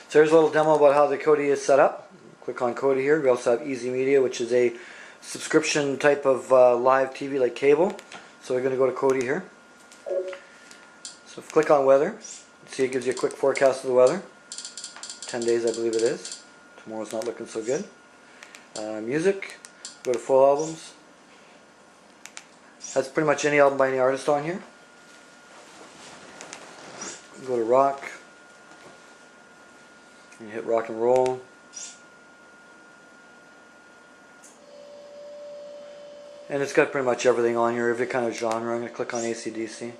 So here's a little demo about how the Kodi is set up. Click on Kodi here. We also have Easy Media, which is a subscription type of live TV like cable. So we're going to go to Kodi here. So click on weather. See, it gives you a quick forecast of the weather. 10 days I believe it is. Tomorrow's not looking so good. Music. Go to full albums. Has pretty much any album by any artist on here. Go to rock. You hit rock and roll. And it's got pretty much everything on here, every kind of genre. I'm going to click on AC/DC.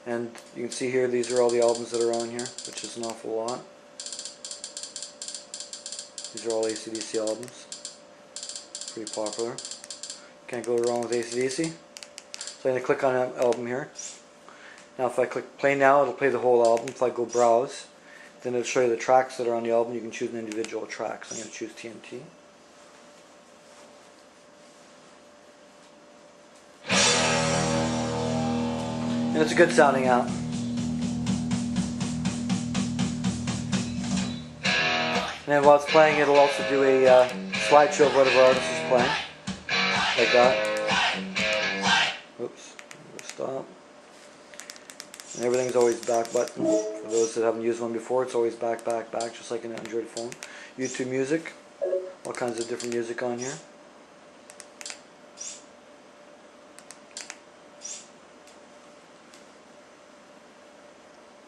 And you can see here, these are all the albums that are on here, which is an awful lot. These are all AC/DC albums. Pretty popular. Can't go wrong with AC/DC. So I'm going to click on an album here. Now if I click play now, it'll play the whole album. If I go browse, then it'll show you the tracks that are on the album. You can choose an individual track. So I'm going to choose TNT. And it's a good sounding out. And then while it's playing, it'll also do a slideshow of whatever artist is playing. Like that. Oops. Stop. And everything's always back button. For those that haven't used one before, it's always back, just like an Android phone. YouTube music. All kinds of different music on here.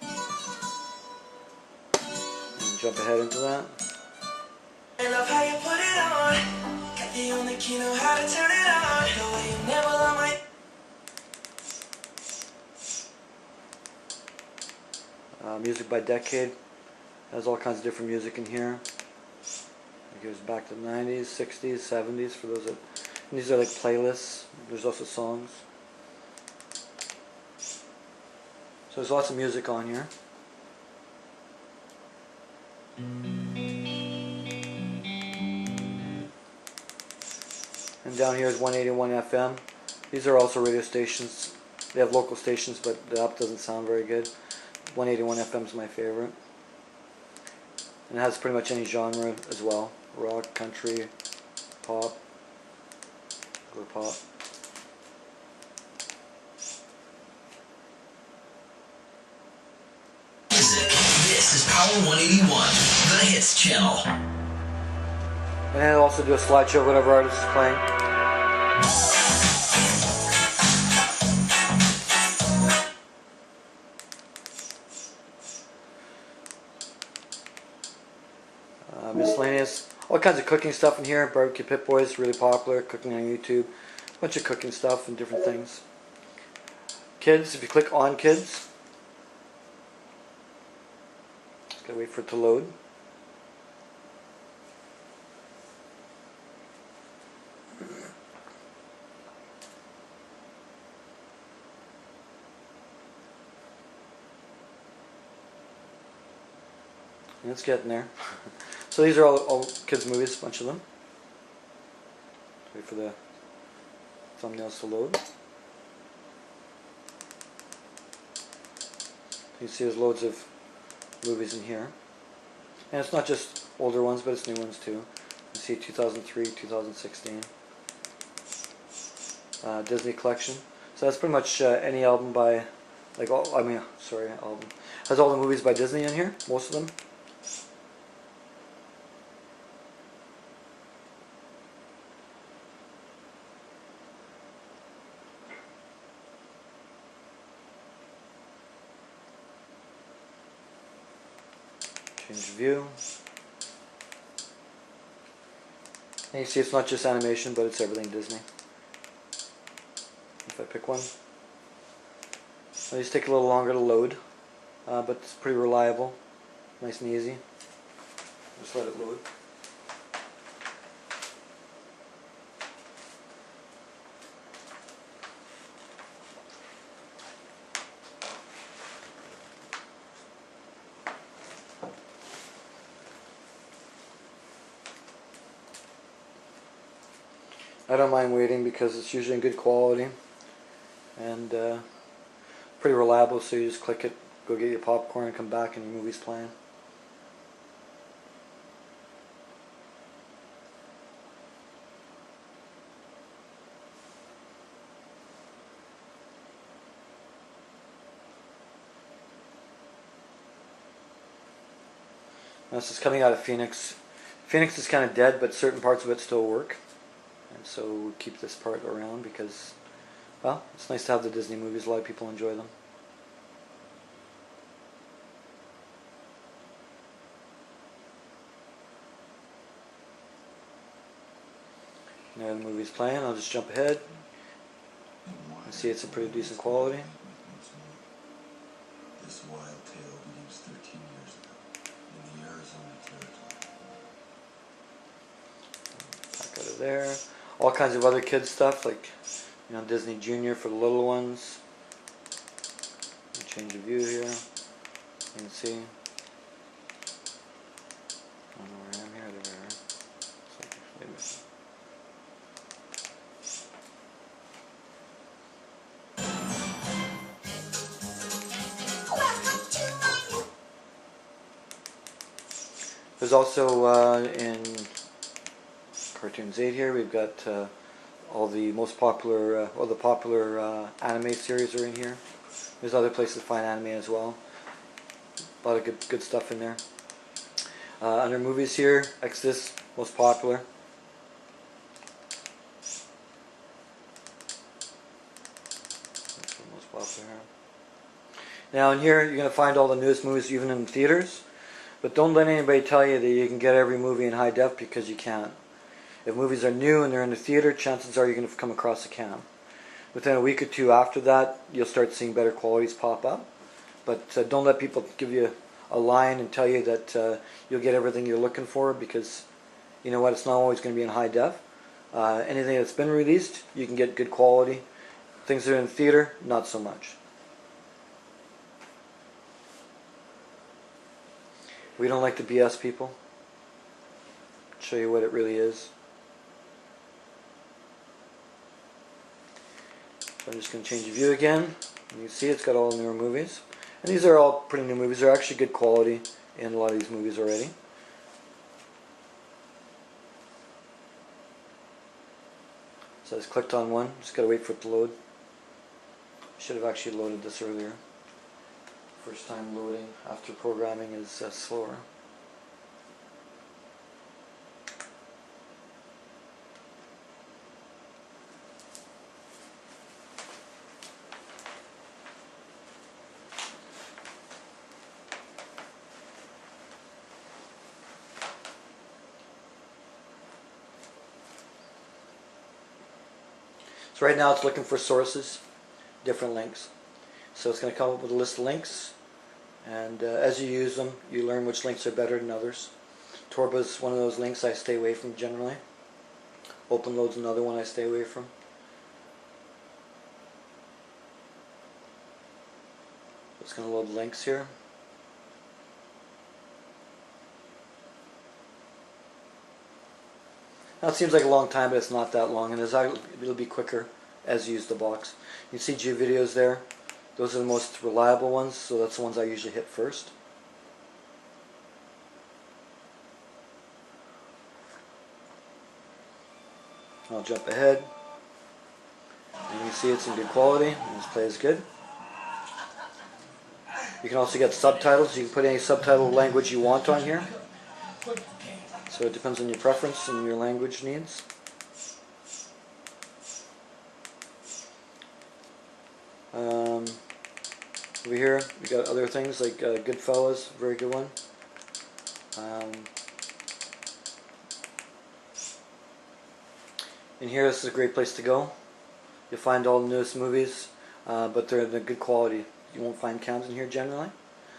And jump ahead into that. I love how you put it on. Got the only key, know how to turn it on. The way you never love my... Music by decade. Has all kinds of different music in here. It goes back to the 90s, 60s, 70s for those that... And these are like playlists. There's also songs. So there's lots of music on here. And down here is 181 FM. These are also radio stations. They have local stations, but the app doesn't sound very good. 181 FM is my favorite. And it has pretty much any genre as well. Rock, country, pop. Go to pop. This is Power 181, the Hits channel. And then it'll also do a slideshow of whatever artist is playing. Miscellaneous, all kinds of cooking stuff in here. Barbecue Pit Boys, really popular, cooking on YouTube. A bunch of cooking stuff and different things. Kids, if you click on kids, just gotta wait for it to load. And it's getting there. So these are all kids' movies, a bunch of them. Wait for the thumbnails to load. You see there's loads of movies in here. And it's not just older ones, but it's new ones too. You see 2003, 2016. Disney collection. So that's pretty much any album by, like all, album. Has all the movies by Disney in here, most of them. Change view. And you see it's not just animation, but it's everything Disney. If I pick one. These take a little longer to load, but it's pretty reliable. Nice and easy. Just let it load. I don't mind waiting because it's usually in good quality and pretty reliable, so you just click it go get your popcorn and come back and your movie's playing. This is coming out of Phoenix. Phoenix is kind of dead, but certain parts of it still work. And so we keep this part around because, well, it's nice to have the Disney movies. A lot of people enjoy them. Now the movie's playing. I'll just jump ahead and see it's a pretty decent quality. This wild tale begins 13 years ago in the Arizona territory. Back out of there. All kinds of other kids stuff like, you know, Disney Junior for the little ones. Change of view here. You can see. I don't know where I am here. There we are. So, wait a minute. There's also in Cartoons 8 here, we've got all the most popular, all the popular anime series are in here. There's other places to find anime as well. A lot of good stuff in there. Under movies here, Exodus, most popular. That's the most popular. Now in here, you're going to find all the newest movies even in theaters. But don't let anybody tell you that you can get every movie in high def, because you can't. If movies are new and they're in the theater, chances are you're going to come across a cam. Within a week or two after that, you'll start seeing better qualities pop up. But don't let people give you a line and tell you that you'll get everything you're looking for, because you know what, it's not always going to be in high def. Anything that's been released, you can get good quality. Things that are in theater, not so much. We don't like to BS people. Show you what it really is. So I'm just going to change the view again. And you see it's got all newer movies. And these are all pretty new movies. They're actually good quality in a lot of these movies already. So I just clicked on one. Just got to wait for it to load. Should have actually loaded this earlier. First time loading after programming is slower. So right now it's looking for sources, different links. So it's going to come up with a list of links, and as you use them, you learn which links are better than others. Torba's one of those links I stay away from generally. OpenLoad's another one I stay away from. It's going to load links here. Now it seems like a long time, but it's not that long, and it'll be quicker as you use the box. You can see G videos there. Those are the most reliable ones, so that's the ones I usually hit first. I'll jump ahead. And you can see it's in good quality, and this play is good. You can also get subtitles. You can put any subtitle language you want on here. So it depends on your preference and your language needs. Over here we got other things like Goodfellas, very good one. In here, this is a great place to go. You'll find all the newest movies, but they're in a good quality. You won't find cams in here generally,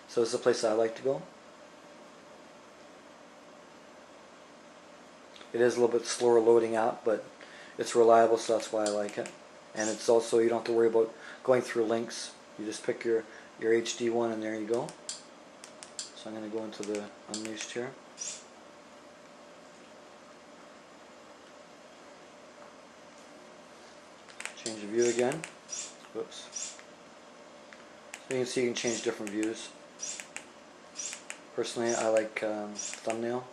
so this is a place that I like to go. It is a little bit slower loading out, but it's reliable, so that's why I like it. And it's also, you don't have to worry about going through links. You just pick your HD one and there you go. So I'm going to go into the Unleashed here. Change the view again. Whoops. You can see you can change different views. Personally, I like thumbnail.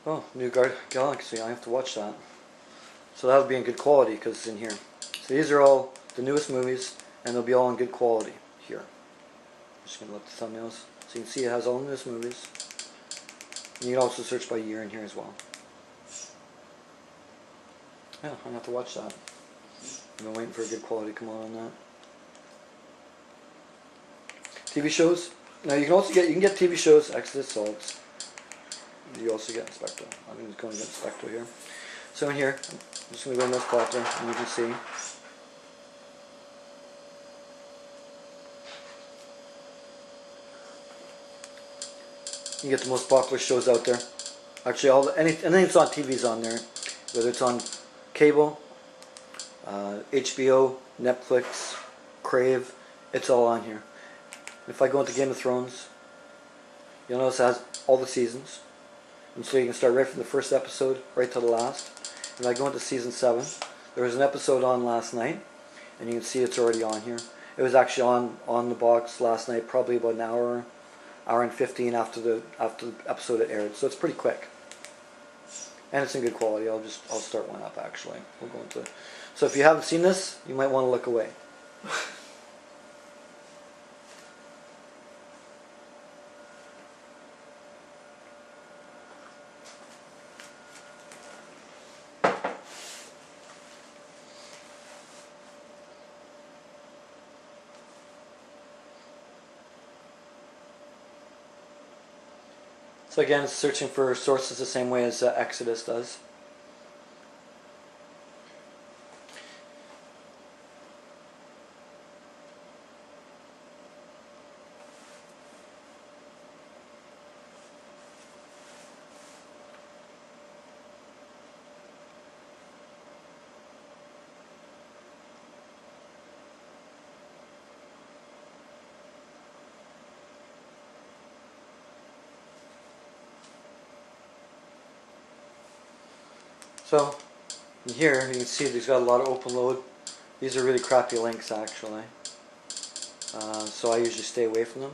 Oh, new Galaxy, I have to watch that. So that'll be in good quality because it's in here. So these are all the newest movies, and they'll be all in good quality here. I'm just going to let the thumbnails, so you can see it has all the newest movies. And you can also search by year in here as well. Yeah, I'm going to have to watch that. I've been waiting for a good quality to come on that. TV shows. Now you can also get TV shows, Exodus, Salts. You also get Inspector. I'm just going to get Inspector here. So in here, I'm just going to go most popular, and you can see. You get the most popular shows out there. Actually, anything that's on TV is on there, whether it's on cable, HBO, Netflix, Crave, it's all on here. If I go into Game of Thrones, you'll notice it has all the seasons. And so you can start right from the first episode right to the last. If I go into season 7, there was an episode on last night, and you can see it's already on here. It was actually on the box last night, probably about an hour and 15 after the episode it aired. So it's pretty quick, and it's in good quality. I'll start one up actually. We'll go into. So if you haven't seen this, you might want to look away. So again, it's searching for sources the same way as Exodus does. So, in here you can see these got a lot of open load. These are really crappy links actually. So I usually stay away from them.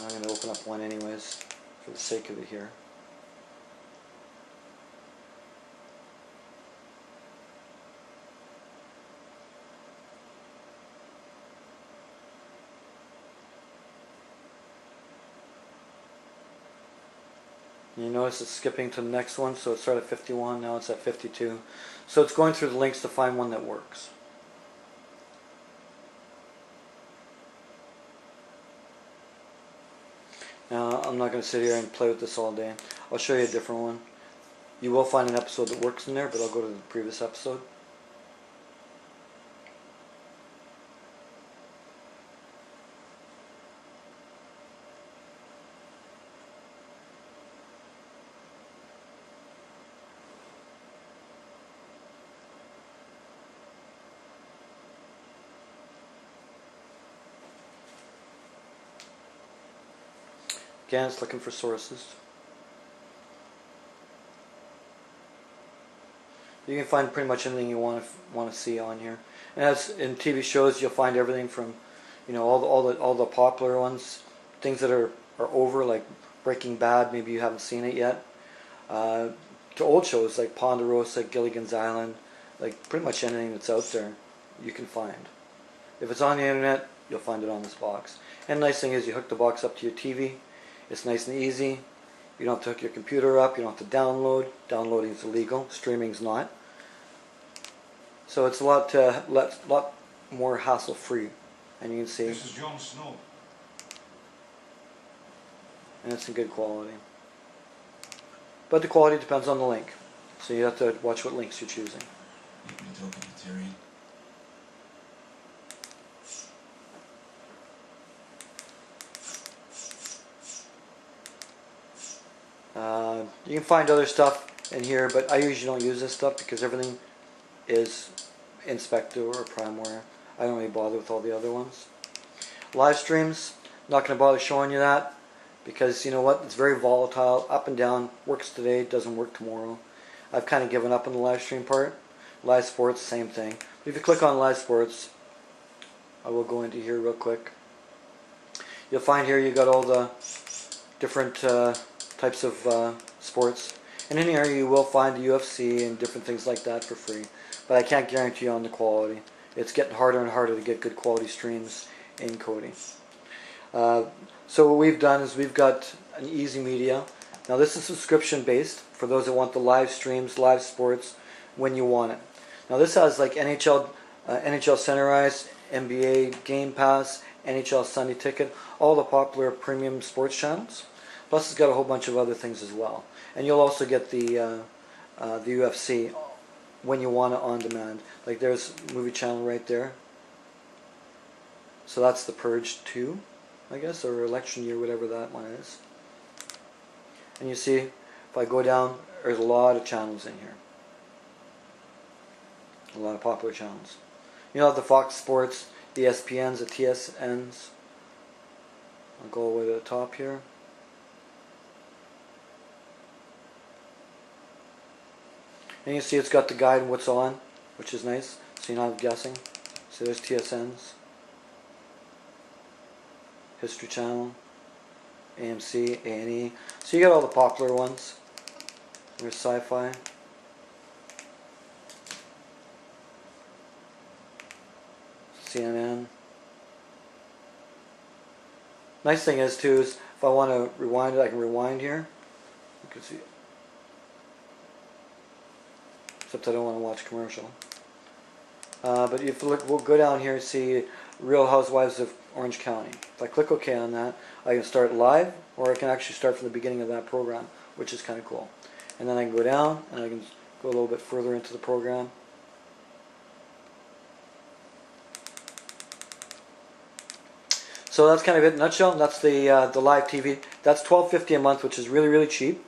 I'm going to open up one anyways, for the sake of it here. You notice it's skipping to the next one, so it started at 51, now it's at 52. So it's going through the links to find one that works. Now, I'm not going to sit here and play with this all day. I'll show you a different one. You will find an episode that works in there, but I'll go to the previous episode. Again, it's looking for sources. You can find pretty much anything you want to see on here. And as in TV shows, you'll find everything from, you know, all the popular ones, things that are over, like Breaking Bad. Maybe you haven't seen it yet. To old shows like Ponderosa, Gilligan's Island, like pretty much anything that's out there, you can find. If it's on the internet, you'll find it on this box. And the nice thing is, you hook the box up to your TV. It's nice and easy. You don't have to hook your computer up. You don't have to download. Downloading is illegal. Streaming's not. So it's a lot more hassle-free. And you can see. This is Jon Snow. And it's in good quality. But the quality depends on the link. So you have to watch what links you're choosing. You've been talking to Terry. You can find other stuff in here, but I usually don't use this stuff because everything is Inspector or Primeware. I don't really bother with all the other ones. Live streams, not going to bother showing you that because you know what, it's very volatile, up and down, works today, doesn't work tomorrow. I've kind of given up on the live stream part. Live sports, same thing. If you click on live sports, I will go into here real quick. You'll find here you got all the different types of sports. And in here you will find the UFC and different things like that for free. But I can't guarantee you on the quality. It's getting harder and harder to get good quality streams in Kodi. So what we've done is we've got an Easy Media. Now this is subscription based for those that want the live streams, live sports when you want it. Now this has like NHL Center Ice, NBA Game Pass, NHL Sunday Ticket, all the popular premium sports channels. Plus it's got a whole bunch of other things as well. And you'll also get the UFC when you want it on demand. Like there's movie channel right there. So that's the Purge 2, I guess, or Election Year, whatever that one is. And you see, if I go down, there's a lot of channels in here. A lot of popular channels. You have the Fox Sports, the ESPNs, the TSNs. I'll go all the way to the top here. And you see it's got the guide and what's on, which is nice, so you're not guessing. So there's TSNs, History Channel, AMC, A&E. So you got all the popular ones. There's Sci-Fi. CNN. Nice thing is too is if I want to rewind it, I can rewind here. You can see. Except I don't want to watch commercial. But if you look, we'll go down here and see Real Housewives of Orange County. If I click OK on that, I can start live, or I can actually start from the beginning of that program, which is kind of cool. And then I can go down, and I can go a little bit further into the program. So that's kind of it in a nutshell. That's the live TV. That's $12.50 a month, which is really, really cheap.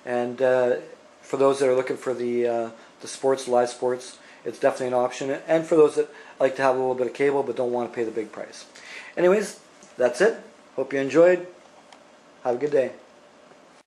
And for those that are looking for the sports, live sports, it's definitely an option. And for those that like to have a little bit of cable but don't want to pay the big price. Anyways, that's it. Hope you enjoyed. Have a good day.